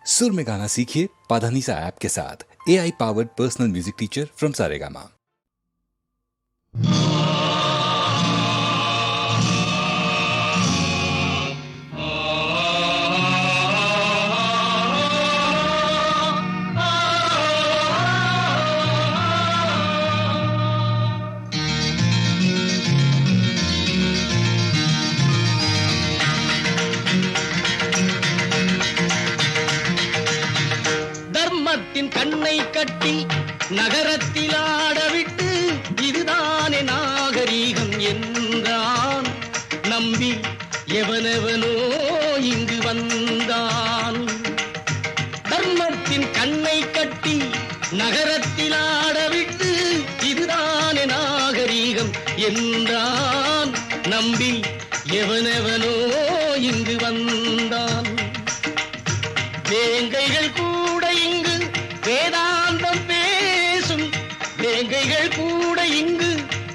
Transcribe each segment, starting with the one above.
सुर में गाना सीखिए पाधानीसा ऐप के साथ। AI powered personal music teacher from Saregama. கண்ணை கட்டி நகரத்தில் ஆடவிட்டு இதுதானே நாகரீகம் என்றான். நம்பி எவனெவனோ இங்கு வந்தான். தர்மத்தின் கண்ணை கட்டி நகரத்தில் ஆடவிட்டு இதுதானே நாகரீகம் என்றான். நம்பி எவனெவனோ இங்கு வந்தான். வேங்கைகள் கூட இங்கு வேதாந்தம் பேசும், வேங்கைகள் கூட இங்கு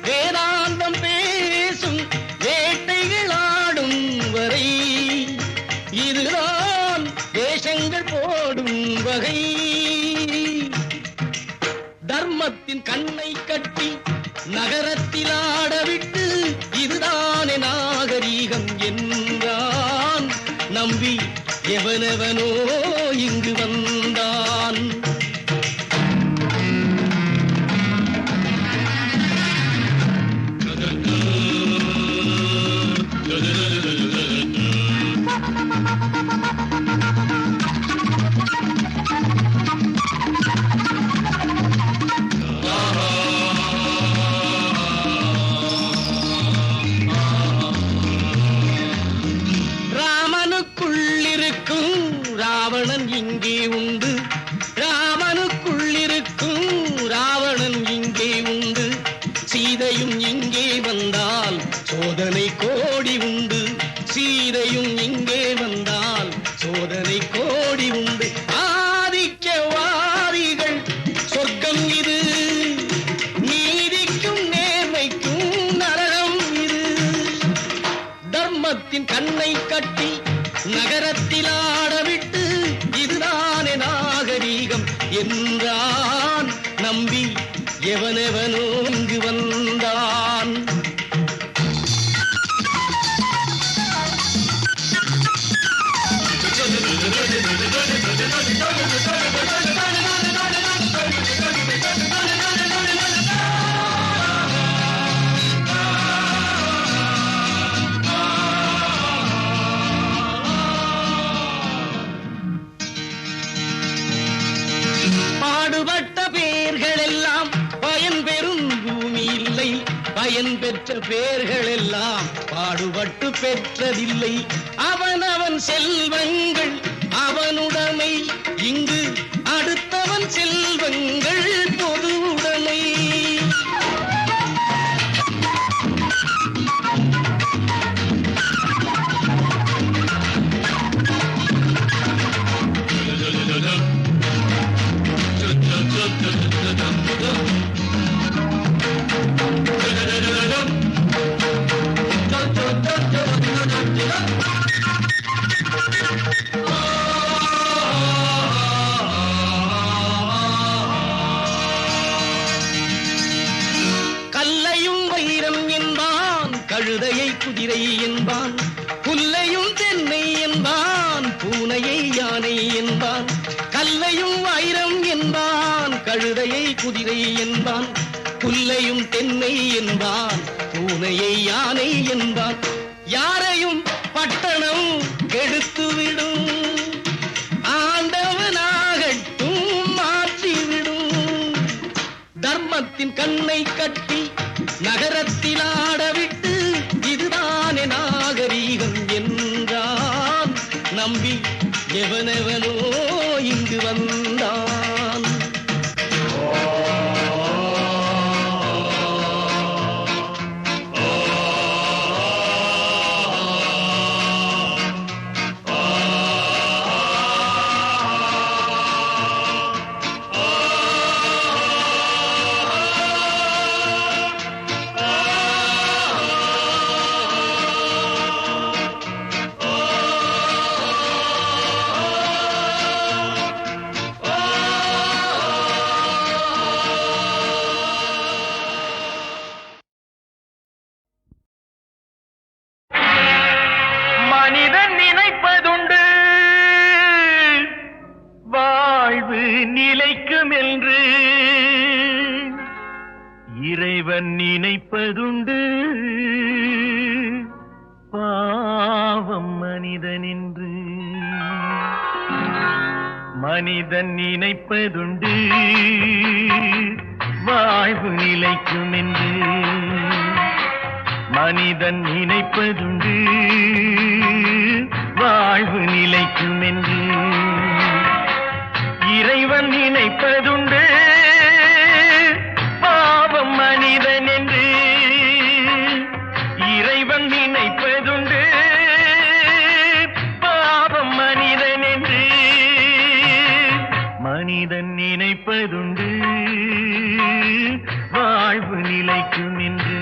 வேதாந்தம் பேசும், வேட்டைகள் ஆடும் வரை இதுதான் வேஷங்கள் போடும் வகை. தர்மத்தின் கண்ணை கட்டி நகரத்தில் ஆடவிட்டு இதுதானே நாகரீகம் என்றான். நம்பி எவனெவனோ இங்கு வந்தான். ராவணன் இங்கே உண்டு, ராமனுக்குள்ளிருக்கும் ராவணன் இங்கே உண்டு. சீதையும் இங்கே வந்தால் சோதனை கோடி உண்டு, சீதையும் இங்கே வந்தால் சோதனை கோடி உண்டு. ஆதிக்கவாதிகள் சொர்க்கம் இது, நீதிக்கும் நேர்மைக்கும் நரகம் இது. தர்மத்தின் கண்ணை கட்டி நகரத்தில் ஆடவிட்டு இதுதானே நாகரீகம் என்றான். நம்பி எவனெவனோ இங்கு வந்தான். பாடுபட்ட பேர்கள் எல்லாம் பயன் பெறும் பூமி இல்லை, பயன் பெற்ற பேர்கள் எல்லாம் பாடுபட்டு பெற்றதில்லை. அவனவன் செல்வங்கள் அவனுடைமை, இங்கு அடுத்தவன் செல்வங்கள் பொது உடைமை. கல்லையும் வைரம் என்பான், கழுதையை குதிரை என்பான், புல்லையும் தென்னை என்பான், பூனையை யானை என்பான். கல்லையும் வைரம் என்பான், கழுதையை குதிரை என்பான், புல்லையும் தென்னை என்பான், பூனையை யானை என்பான். யாரையும் பட்டணம் கெடுத்துவிடும், ஆண்டவனாகட்டும் மாற்றிவிடும். தர்மத்தின் கண்ணை கட்டி நகரத்தில் ஆடவிட்டு இதுதானே நாகரீகம் என்றான். நம்பி எவனெவனோ இங்கு வந்தான். மனிதன் நினைப்பதுண்டு வாழ்வு நிலைக்கும் என்று. மனிதன் நினைப்பதுண்டு வாழ்வு நிலைக்கும் என்று. இறைவன் நினைப்பதுண்டு பாவம் மனிதன் என்று. இறைவன் நினைப்பதுண்டு பாவம் மனிதன் என்று. மனிதன் நினைப்பதுண்டு வாழ்வு நிலைக்கும் என்று.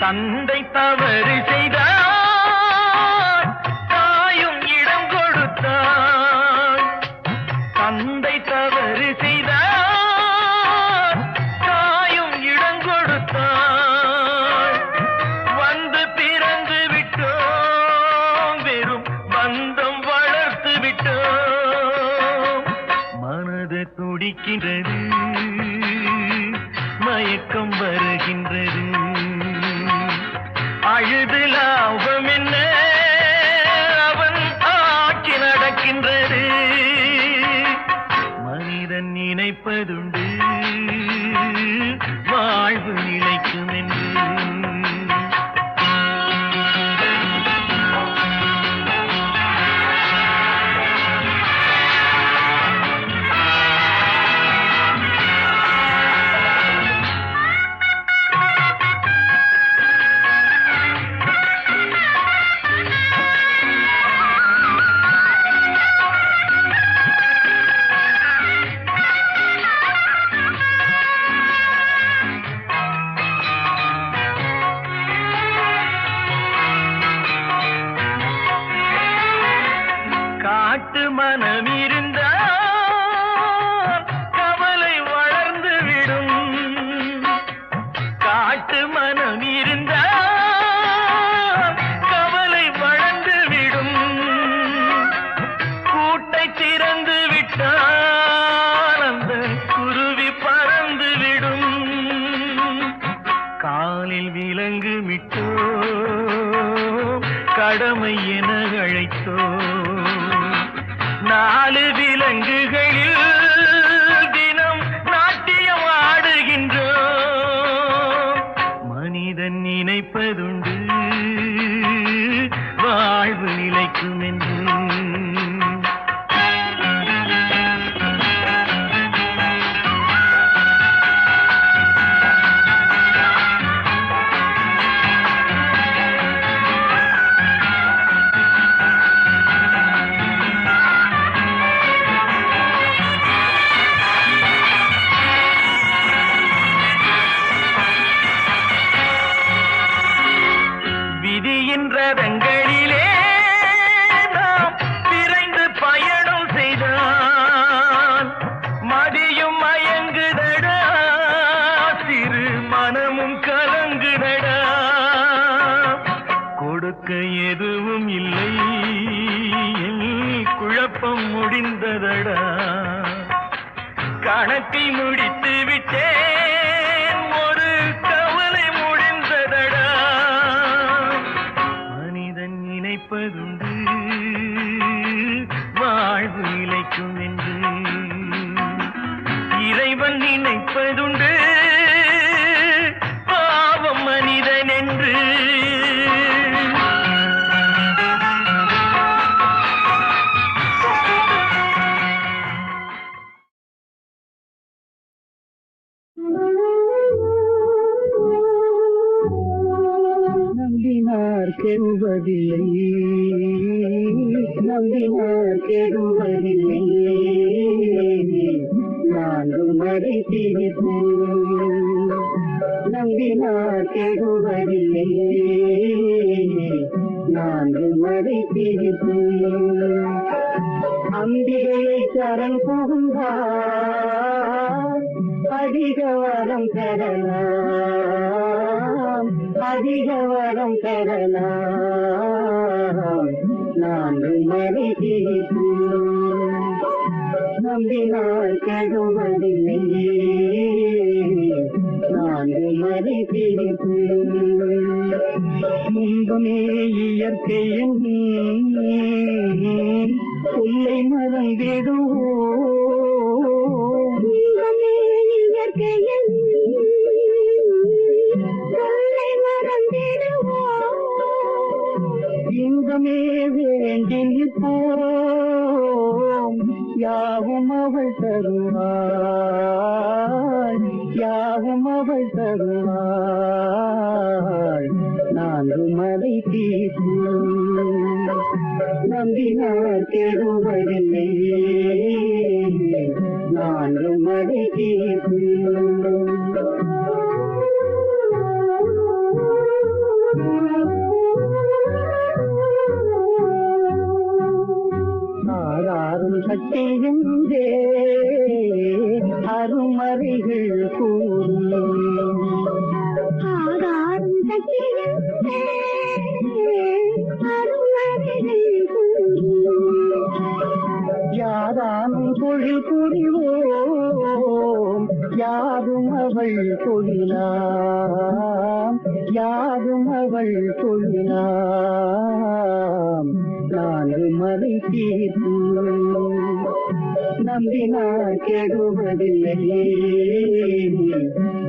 தந்தை தவறு செய்தார் தாயும் இடம் கொடுத்தார். தந்தை தவறு செய்தார் தாயும் இடம் கொடுத்தார். வந்து பிறந்து விட்டோம் வெறும் பந்தம் வளர்த்து விட்டோம். மனது துடிக்கின்றது மயக்கம் வருகின்றது. அழுது லாபம் என்ன அவன் ஆட்சி நடக்கின்றது. மனிதன் நினைப்பதுண்டு வாழ்வு நிலைக்கும் என்று. காட்டு மனம் இருந்தால் கவலை வளர்ந்து விடும். காட்டு மனம் இருந்தால் கவலை வளர்ந்து விடும். கூட்டை திறந்து விட்டால் அந்த குருவி பறந்து விடும். காலில் விலங்கு மிட்டோ கடமை என அழைத்தோ. நாலு விலங்குகளில் தினம் நாட்டியம் ஆடுகின்றோம். மனிதன் நினைப்பதுண்டு வாழ்வு நிலைக்கும் என்று. விதியின் ரதங்களிலே நாம் விரைந்து பயணம் செய்தால் மதியும் மயங்குதடா சிறு மனமும் கலங்குதடா. கொடுக்க எதுவும் இல்லை குழப்பம் முடிந்ததடா. கணக்கை முடித்து விட்டேன் ஒரு கவலை முடிந்ததடா. மனிதன் நினைப்பதுண்டு வாழ்வு நிலைக்கும் என்று. இறைவன் நினைப்பதுண்டு பாவம் மனிதன் என்று. நம்பினார் கெடுவதில்லை நம்பினார் கெடுவதில்லை. நான்கு மறை திரிப்போம் நம்பினார் கெடுவதில்லை. நான்கு மறை திரிப்போம். அம்பிகையை சரண் புகுந்தார் அதிக வரம் பெறலாம், அதிக வரம் பெறலாம். நான்கு மறை தீர்ப்பு நம்பினால் கெடுவதில்லை, நான்கு மறை தீர்ப்பு. முன்பமே இயற்கையின் சொல்லை மறந்திடுவோம், முன்பமே இயற்கையின் சொல்லை மறந்திடுவோம். இன்பமே வேண்டி நிற்போம், யாவும் அவள் தருவாள், யாவும் அவள் தருவாள். நான்கு மறை தீர்ப்பு நம்பினார் கெடுவதில்லை, நான்கு மறை தீர்ப்பு. ஆறாரும் சக்தி என்றே அருமறைகள் கூறும், ஆறாரும் சக்தி என்றே அருமறைகள் கூறும். யாதானும் தொழில் புரிவோம், யாரும் அவள் தொழிலாம், யாரும் அவள் தொழிலாம். நான்கு மறை தீர்ப்பு நம்பினார் கெடுவதில்லை,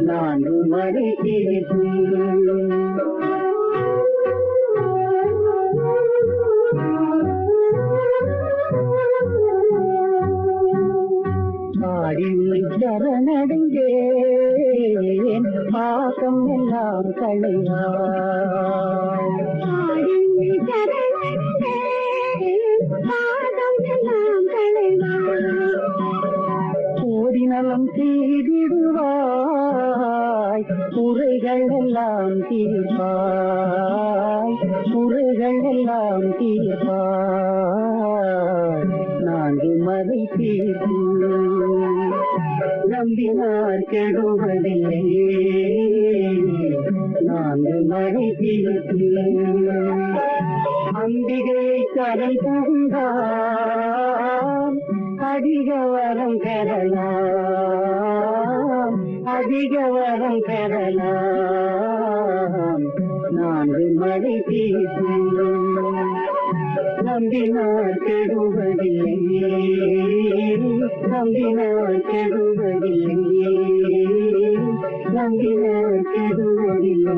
நான்கு மறை தீர்ப்பு. பாடியுள் சரணடைந்தேன், பாசம் எல்லாம் களைவாய். பாடியுள் சரணடைந்தேன், பாசம் எல்லாம் களைவாய். கோடி நலம் செய்திடுவாய், குறைகள் எல்லாம் தீர்ப்பாய், குறைகள் எல்லாம் தீர்ப்பாய். நான்கு மறை தீர்ப்பு நம்பினார் கெடுவதில்லை, நான்கு மறை தீர்ப்பு. அம்பிகை கரம் புகுந்தாம், அதிக வரம் பெறலாம், அதிக வரம் பெறலாம். நான்கு மறை தீர்ப்பு நம்பினார் கெடுவதில்லை, நம்பினார் கெடுவதில்லை, நம்பினார் கெடுவதில்லை.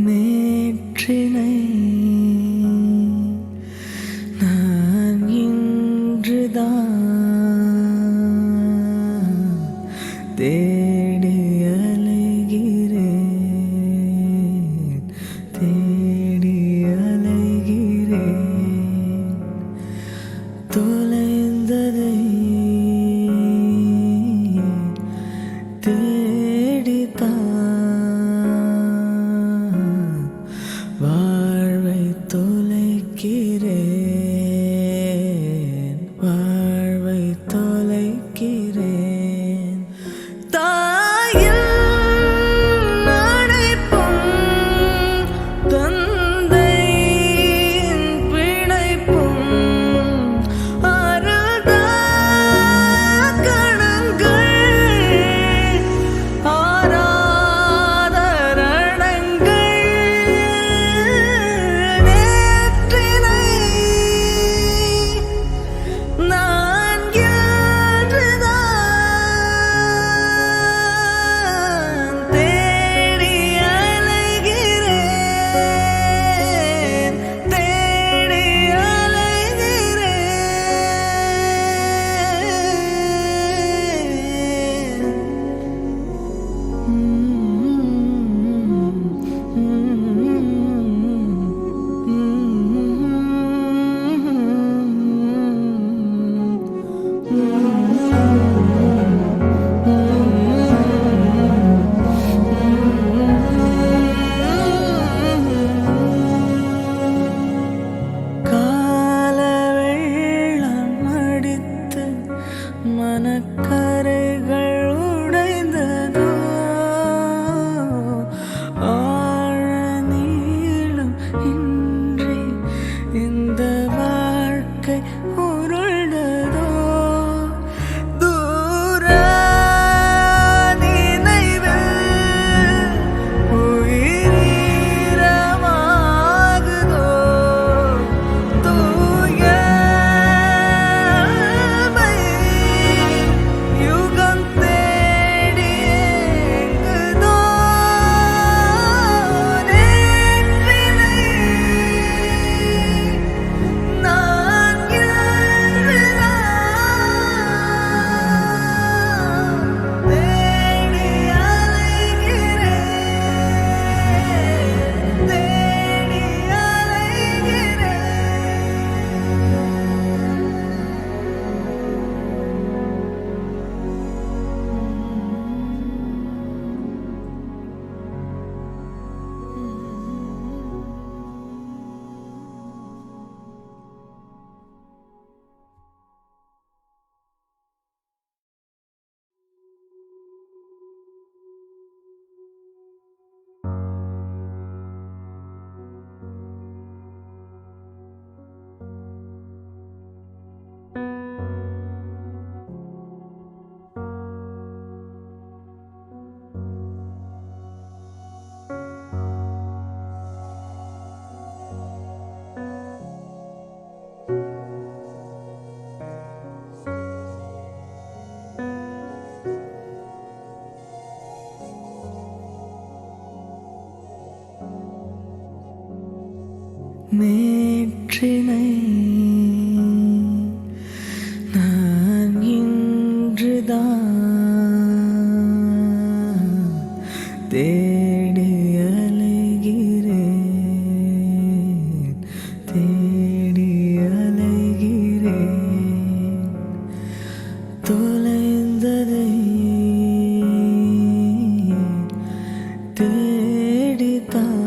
நேற்றினை நான் இன்றுதான் தேடி அலைகிறேன், தேடி அலைகிறேன். தொலைந்ததை தேடித்தான் வாழ்வை தொலைக்கிறேன், வாழ்வை தொலைக்கிறேன். தாயின் அழைப்பும் தந்தையின் பிணைப்பும் அருள்த கணங்கள் ஆராதரணங்கள் நேற்றினை நான் என்றுதான் தேடி அலைகிறேன், தேடி காலவெள்ளம் அடித்து மனக்கரைகள் உடைந்ததோ, ஆழ நீளம் இன்றி இந்த வாழ்க்கை உருண்டதோ, தூர நினைவில் உயிரீரமாகுதோ, தூயமை யுகம் தேடி எங்குதோ, நேற்றினை நான் என்றுதான் தேடி அலைகிறேன், தேடி அலைகிறேன். நேற்றினை நான் இன்றுதான் தேடி அலைகிறேன், தேடி அலைகிறேன். தொலைந்ததை தேடித்தான்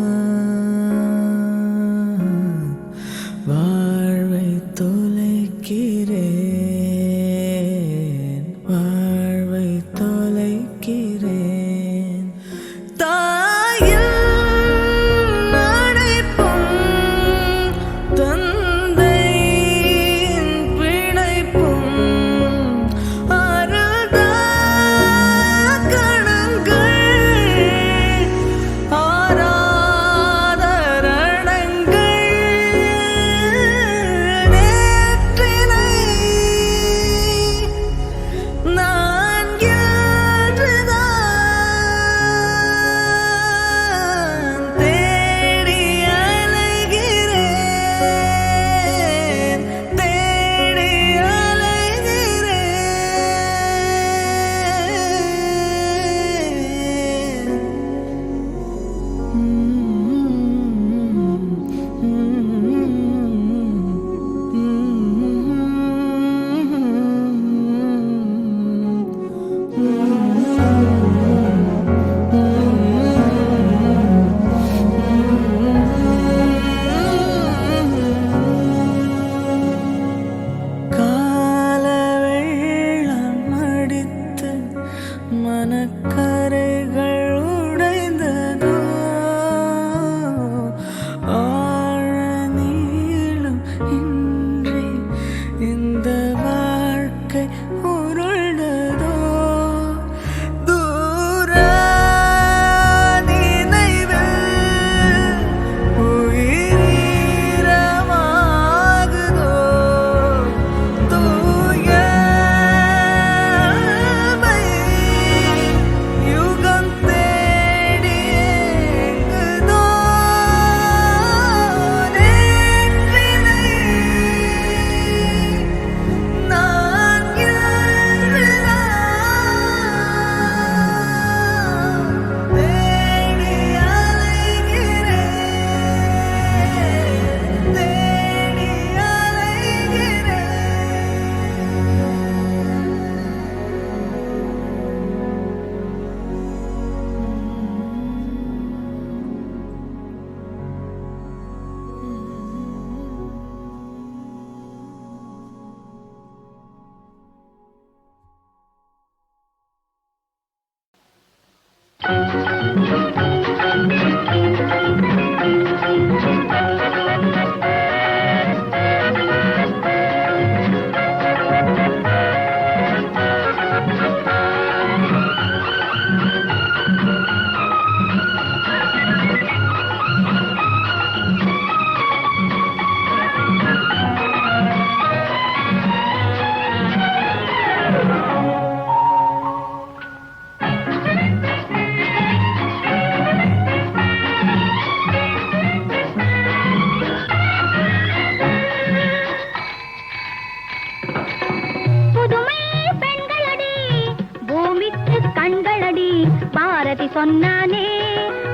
பாரதி சொன்னானே,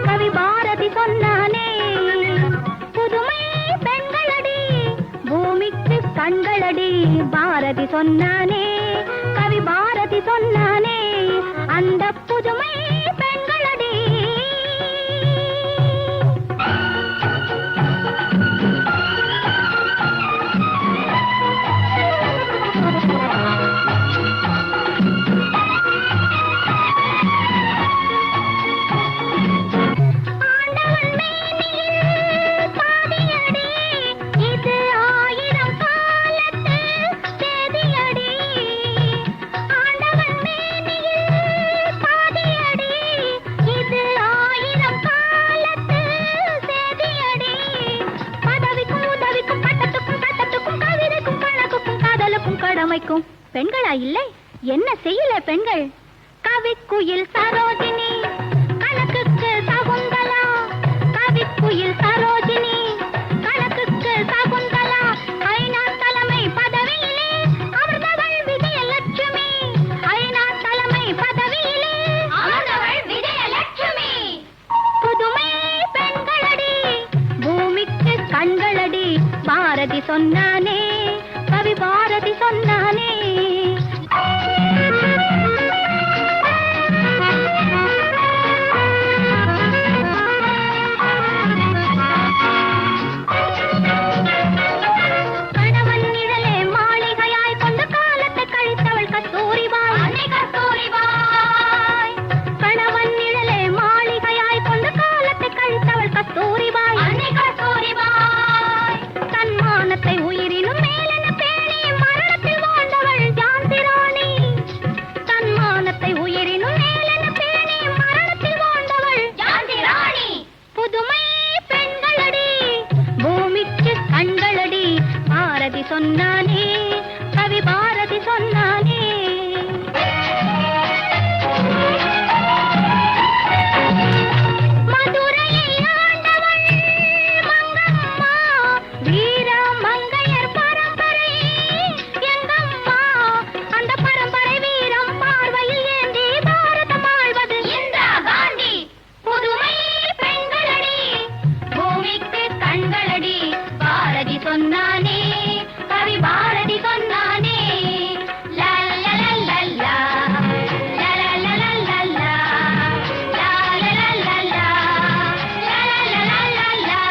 கவி பாரதி சொன்னானே, புதுமை பெண்களடி பூமிக்கு கண்களடி. பாரதி சொன்னானே, கவி பாரதி சொன்னானே, அந்த புதுமை பெண்களடி. பெண்களா இல்லை, என்ன செய்யல பெண்கள்? கவிக்குயில் சரோஜினி, கணக்குக்கு சகுந்தலா. கவிக்குயில் சரோஜினி, கணக்குக்கு சகுந்தலா. ஐநா தலைமை பதவியிலே அமர்ந்தவள் விஜயலட்சுமி. ஐநா தலைமை பதவியிலே அமர்ந்தவள் விஜயலட்சுமி. புதுமை பெண்களடி பூமிக்கு கண்களடி. பாரதி சொன்னானே, கவி பாரதி சொன்னானே. கணவன் நிழலே மாளிகையாய் கொண்டு காலத்தை கழித்தவள் கஸ்தூரிபாய். அன்னை கஸ்தூரிபாய். கணவன் நிழலே மாளிகையாய் கொண்டு காலத்தை கழித்தவள் கஸ்தூரிபாய். அன்னை கஸ்தூரிபாய். தன்மானத்தை உயிரினும் மேலென பேணி மரணத்தில் வாழ்ந்தவள் ஜான்சி ராணி. தன்மானத்தை உயிரினும் மேலென பேணி மரணத்தில் வாழ்ந்தவள் ஜான்சி ராணி. புதுமை பெண்களடி பூமிக்கு கண்களடி. பாரதி சொன்னானே, கவி பாரதி சொன்னானே. மதுரையை ஆண்டவள் மங்கம்மா, வீர மங்கையர் பரம்பரை எங்கம்மா. அந்த பரம்பரை வீரம் பார்வையில் ஏந்தி பாரதம் ஆள்வது இந்திரா காந்தி. புதுமை பெண்களடி பூமிக்கு கண்களடி. பாரதி சொன்னானே, கவி பாரதி சொன்னானே. லா லா லா லா லா. லா லா லா லா லா லா. லா லா லா லா லா. லா லா லா லா லா.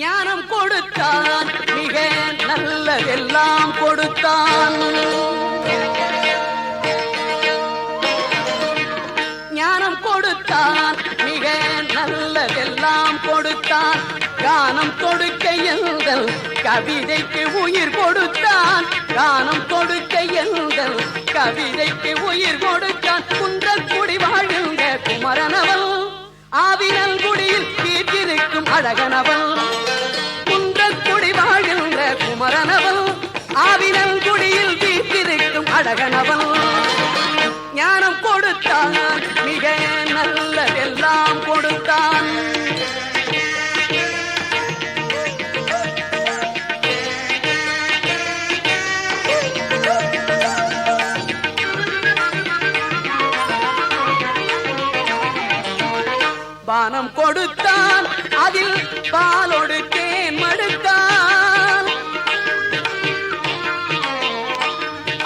ஞானம் கொடுத்தான், மிக நல்லதெல்லாம் கொடுத்தான். ஞானம் கொடுத்தான், மிக நல்லதெல்லாம் கொடுத்தான். கானம் கொடுக்க எங்கள் கவிதைக்கு உயிர் கொடுத்தான். கானம் கொடுக்க எங்கள் கவிதைக்கு உயிர் கொடுத்தான். குன்றக்குடி வாழ்கின்ற குமரனவன், ஆவினல் குடியில் வீற்றிருக்கும் அழகனவன். குன்றக்குடி வாழ்கின்ற குமரனவன், ஆவினல் குடியில் வீற்றிருக்கும் அழகனவன். ஞானம் கொடுத்தான், மிக நல்லதெல்லாம் கொடுத்தான். பானம் கொடுத்தான், அதில் பாலோடு தேன் மடுத்தான்.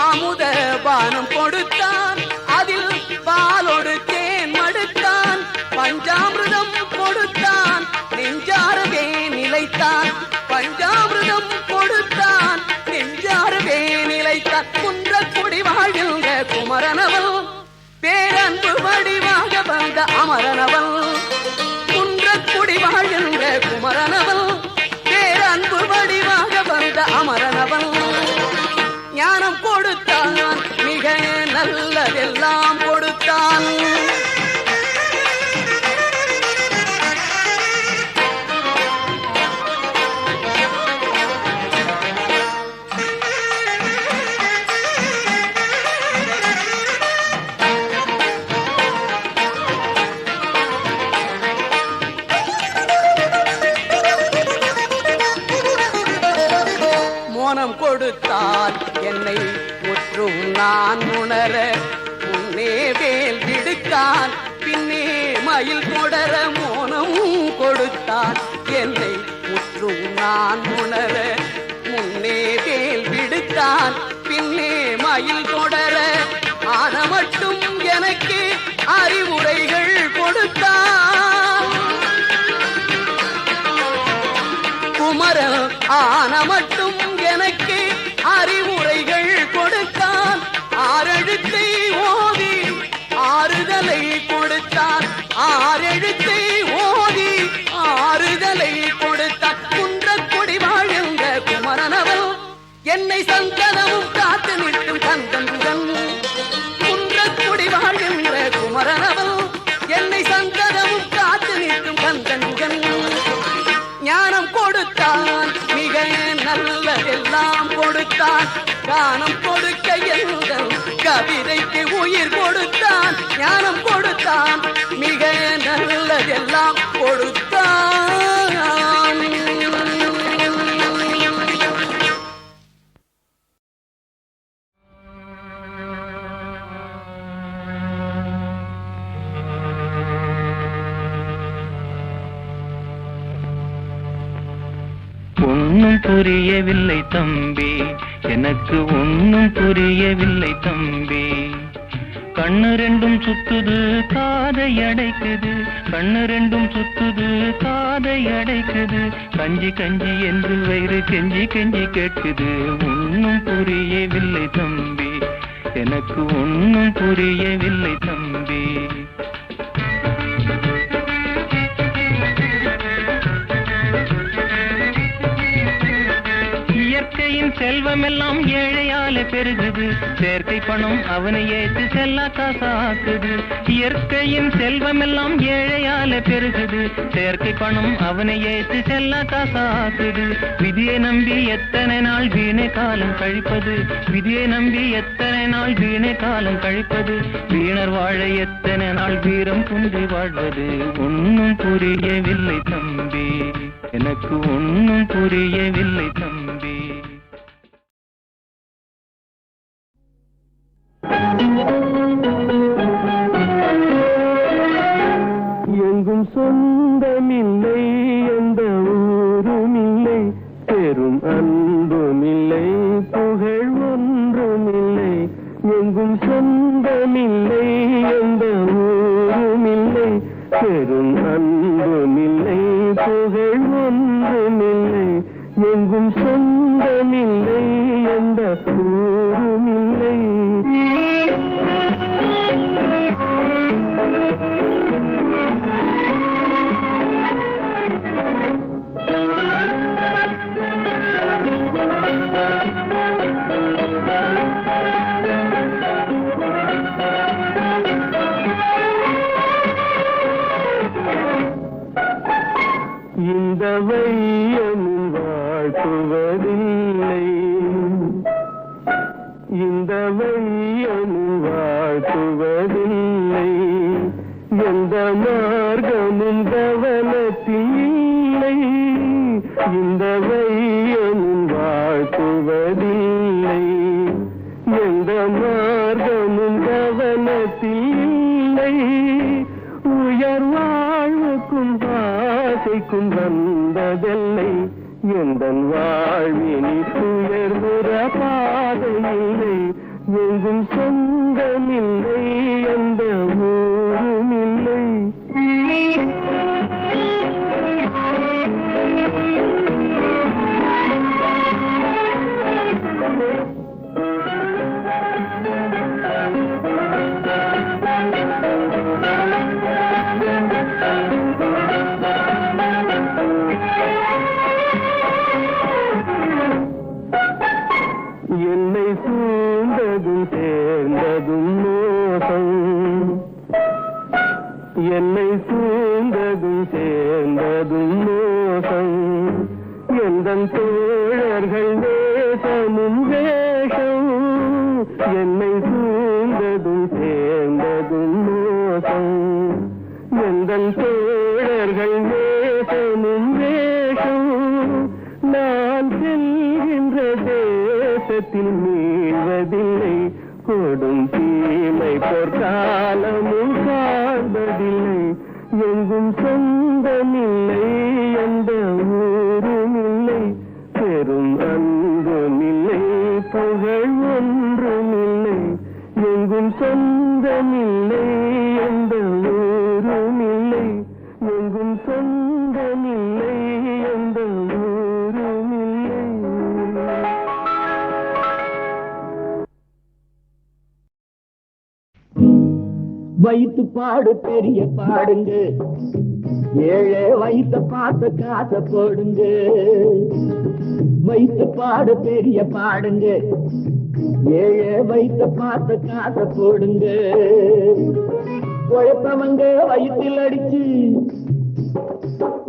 அமுத பானம் கொடுத்தான், அதில் பாலோடு தேன் மடுத்தான். பஞ்சாமிர்தம் கொடுத்தான், நெஞ்சாரவே நிலைத்தான். பஞ்சாமிர்தம் கொடுத்தான், நெஞ்சாரவே நிலைத்தான். குன்றக்குடி வாழ்கின்ற குமரனவன், பேரன்பு வடிவாக வந்த அமரனவன். குன்றக்குடி வாழ்கின்ற குமரனவன், பேரன்பு வடிவாக வந்த அமரனவன். ஞானம் கொடுத்தான், மிக நல்லதெல்லாம் கொடுத்தான். மோனம் கொடுத்தால் என்னை முற்றும் நான் உணர, முன்னே வேல் விடுத்தான், பின்னே மயில் தொடர. மோனம் கொடுத்தான், என்னை முற்றும் நான் உணர, முன்னே வேல் விடுத்தான், பின்னே மயில் தொடர. ஆன மட்டும் எனக்கு அறிவுரைகள் கொடுத்தான். குமரன் ஆன மட்டும் எனக்கு அறிவுரைகள் கொடுத்தான். ஆறெழுத்தை ஓதி ஆறுதலை கொடுத்தான். ஆறெழுத்தை ஓதி ஆறுதலை கொடுத்தான். குன்றக்குடி வாழ்கின்ற குமரனவன், என்னை சந்தனமும் காத்து நிற்கும் கந்தன்குடன். குன்றக்குடி வாழ்கின்ற குமரனவன், என்னை சந்தனமும் காத்து நிற்கும் கந்தன்குடன். ஞானம் கொடுத்தான், மிக நல்லதெல்லாம் கொடுத்தான். கானம் கொடுக்க எங்கள் கவிதைக்கு உயிர் கொடுத்தான். ஞானம் கொடுத்தான், மிக நல்லதெல்லாம் கொடுத்தான். ஒன்னும் புரியவில்லை தம்பி, எனக்கு ஒன்னும் புரியவில்லை தம்பி. கண்ணு ரெண்டும் சுத்துது காதை அடைக்குது, கண்ணு ரெண்டும் சுத்துது காதை அடைக்குது. கஞ்சி கஞ்சி என்று வயிறு கெஞ்சி கெஞ்சி கேட்குது. ஒன்னும் புரியவில்லை தம்பி, எனக்கு ஒன்னும் புரியவில்லை தம்பி. இயற்கையின் செல்வமெல்லாம் ஏழையால பெருகுது, செயற்கை பணம் அவனை ஏற்று செல்லா காசாக்குது. இயற்கையின் செல்வமெல்லாம் ஏழையால பெருகுது, செயற்கை பணம் அவனை ஏற்று செல்லா காசாக்குது. விதியை நம்பி எத்தனை நாள் வீணை காலம் கழிப்பது, விதியை நம்பி எத்தனை நாள் வீணை காலம் கழிப்பது. வீணர் வாழ எத்தனை நாள் வீரம் குன்றி வாழ்வது. ஒன்னும் புரியவில்லை தம்பி, எனக்கு ஒன்னும் புரியவில்லை தம்பி. எங்கும் சொந்தமில்லை, எந்த ஊருமில்லை, பெரும் அன்புமில்லை, புகழ் ஒன்றுமில்லை. எங்கும் சொந்தமில்லை, எந்த ஊருமில்லை, பெரும் அன்புமில்லை, புகழ் ஒன்றுமில்லை. எங்கும் சொந்தமில்லை, எந்த ஊருமில்லை. இந்த வையமும் வாழ்த்துவதில்லை, இந்த வையமும் வாழ்த்துவதில்லை, எந்த மார்க்கமும் கவனத்தில் இல்லை, இந்த வையமும் வாழ்த்துவதில்லை, எந்த மார்க்கமும் கவனத்தில் இல்லை, உயர் வாழ்வுக்கும் ஆசைக்கும் வந்ததில்லை, எந்தன் வாழ்வினில் உயர்வுற பாதையில்லை, எங்கும் சொந்தமில்லை, எந்த ஊரும் இல்லை. என்னை சூழ்ந்ததும் சேர்ந்ததும் மோசம், என்னை சூழ்ந்ததும் சேர்ந்ததும் மோசம், எந்தன் தோழர்கள் வேஷமும் வேஷம், என்னை சூழ்ந்ததும் சேர்ந்ததும் மோசம், எந்தன் தோழர்கள் வேஷமும் வேஷம், நான் செல்கின்ற தேசத்தில் மீள்வதில்லை, கொடும் தீமை பொற்காலமும் காண்பதில்லை, எங்கும் சொந்தமில்லை, எந்த ஊரும் இல்லை, பெரும் அன்புமில்லை, புகழ் ஒன்றுமில்லை, எங்கும் சொந்தமில்லை, எந்த ஊரும் இல்லை, எங்கும் சொந்தமில்லை, எந்த ஊரும் இல்லை. வைத்து பாடு பெரிய பாடுங்க, ஏழை வைத்த பார்த்த காசை போடுங்க, வைத்து பாடு பெரிய பாடுங்க, ஏழை வைத்த பார்த்த காசை போடுங்க, உழைப்பவங்க வயிற்றில் அடிச்சு,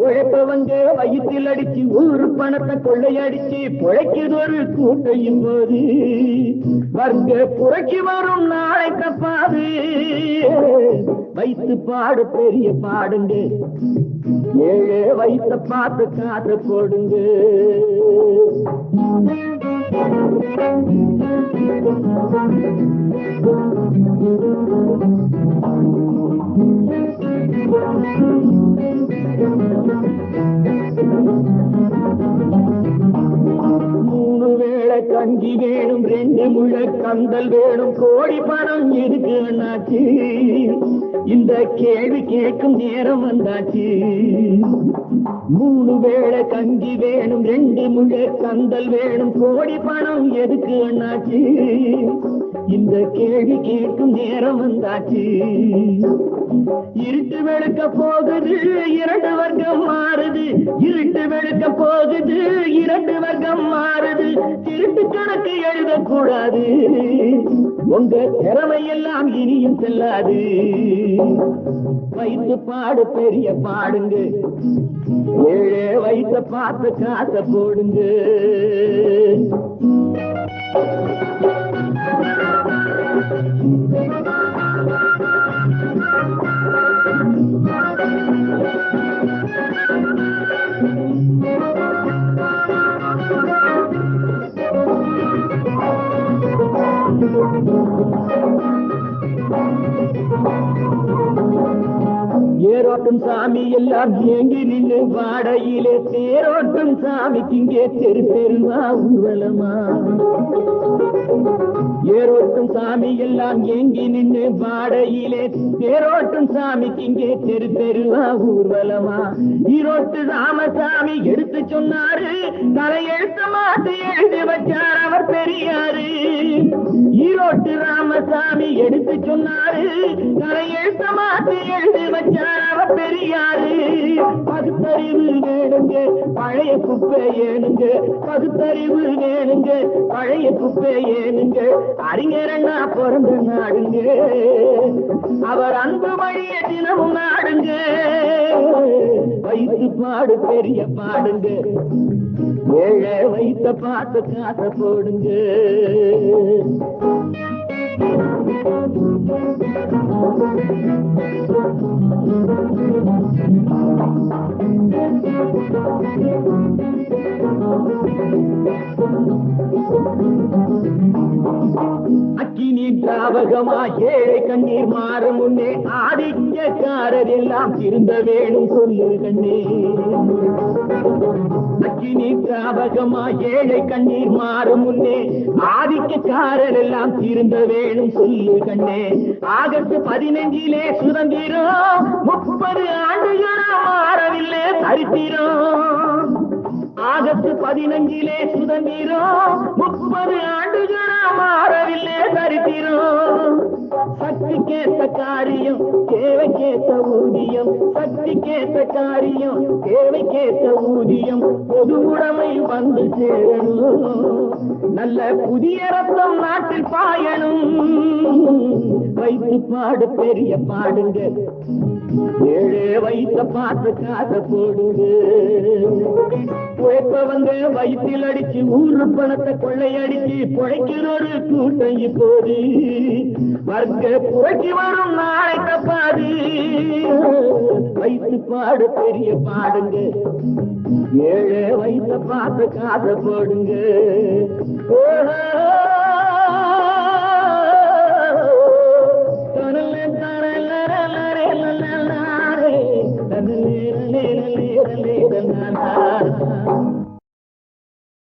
உழைப்பவங்க வயிற்றில் அடிச்சு, ஊரு பணத்தை கொள்ளையடிச்சு பிழைக்குது ஒரு கூட்டையும் போது, வர்க்க புரட்சி வரும் நாளை தப்பாது, வைத்து பாடு பெரிய பாடுங்க, ஏழை வைத்த பார்த்து காசை போடுங்க. மூணு வேளை கஞ்சி வேணும், 2 முழ கந்தல் வேணும், கோடி பணம் எதுக்கு அண்ணாச்சி, இந்த கேள்வி கேட்கும் நேரம் வந்தாச்சு. 3 வேளை கஞ்சி வேணும், 2 முழ கந்தல் வேணும், கோடி பணம் எதுக்கு அண்ணாச்சி, இந்த கேள்வி கேட்கும் நேரம் வந்தாச்சு. இருட்டு வெளுக்க போகுது, 2 வர்க்கம் மாறுது, இருட்டு வெளுக்க போகுது, 2 வர்க்கம் மாறுது, திருட்டு கணக்கு எழுதக்கூடாது, உங்க திறமையெல்லாம் இனியும் செல்லாது, வைத்து பாடு பெரிய பாடுங்க, ஏழை வைத்த பார்த்து காசை போடுங்க. ஏரோட்டும் சாமி எல்லாம் ஏங்கி நின்று வாடையிலே, தேரோட்டும் சாமிக்கு இங்கே தெரு தெருவா ஊர்வலமா, ஏரோட்டும் சாமி எல்லாம் ஏங்கி நின்று வாடையிலே, தேரோட்டும் சாமிக்கு இங்கே தெரு தெருவா ஊர்வலமா, ஈரோட்டு ராமசாமி எடுத்து சொன்னாரு, தலையெழுத்து மாத்தி எழுதி வச்சார் அவர் பெரியாரு, ஈரோட்டு ராமசாமி எடுத்து சொன்னாரு, தலையெழுத்து மாத்தி எழுதி வச்சார் அவர் பெரியாரு. பகுத்தறிவு வேணுங்க, பழைய குப்பை ஏனுங்க, பகுத்தறிவு வேணுங்க, பழைய குப்பை ஏனுங்க, அறிஞரண்ணா பிறந்த நாடுங்க, அவர் அன்பு வழிய தினமும் நாடுங்க, வைத்து பாடு பெரிய பாடுங்க, ஏழை வைத்த பாட்டு காசை போடுங்க. அக்கினி திராவகமா ஏழை கண்ணீர் மாறும் முன்னே ஆதிக்கக்காரர் எல்லாம் திருந்த வேணும் சொல்லு கண்ணே. அக்கினி திராவகமா ஏழை கண்ணீர் மாறும் முன்னே ஆதிக்கக்காரர் எல்லாம் திருந்த வேணும் சொல்லு கண்ணே. ஆகஸ்ட் 15 சுதந்திரம் 30 ஆண்டுகளா மாறவில்லை சரித்திரம். ஆகஸ்ட் 15 சுதந்திரம் 30 ஆண்டுகளா மாறவில்லை சரித்திரம். சக்திக்கேத்த காரியம் தேவைக்கேத்த ஊதியம், சக்திக்கேத்த காரியம் தேவைக்கேத்த ஊதியம், பொது உடைமை வந்து சேரணும், நல்ல புதிய ரத்தம் நாட்டில் பாயணும். வைத்து பாடு பெரிய பாடுங்க, ஏழே வைத்த பாட்டு காசை போடுங்க. உழைப்பவங்க வயிற்றில் அடிச்சு ஊரு பணத்தை கொள்ளையடிச்சு பொழைக்கிற ஒரு கூட்டம் இப்போது வர்க்க புரட்சி வரும் நாளை தப்பாது. வைத்து பாடு பெரிய பாடுங்க, ஏழே வைத்த பாட்டு காசை போடுங்க.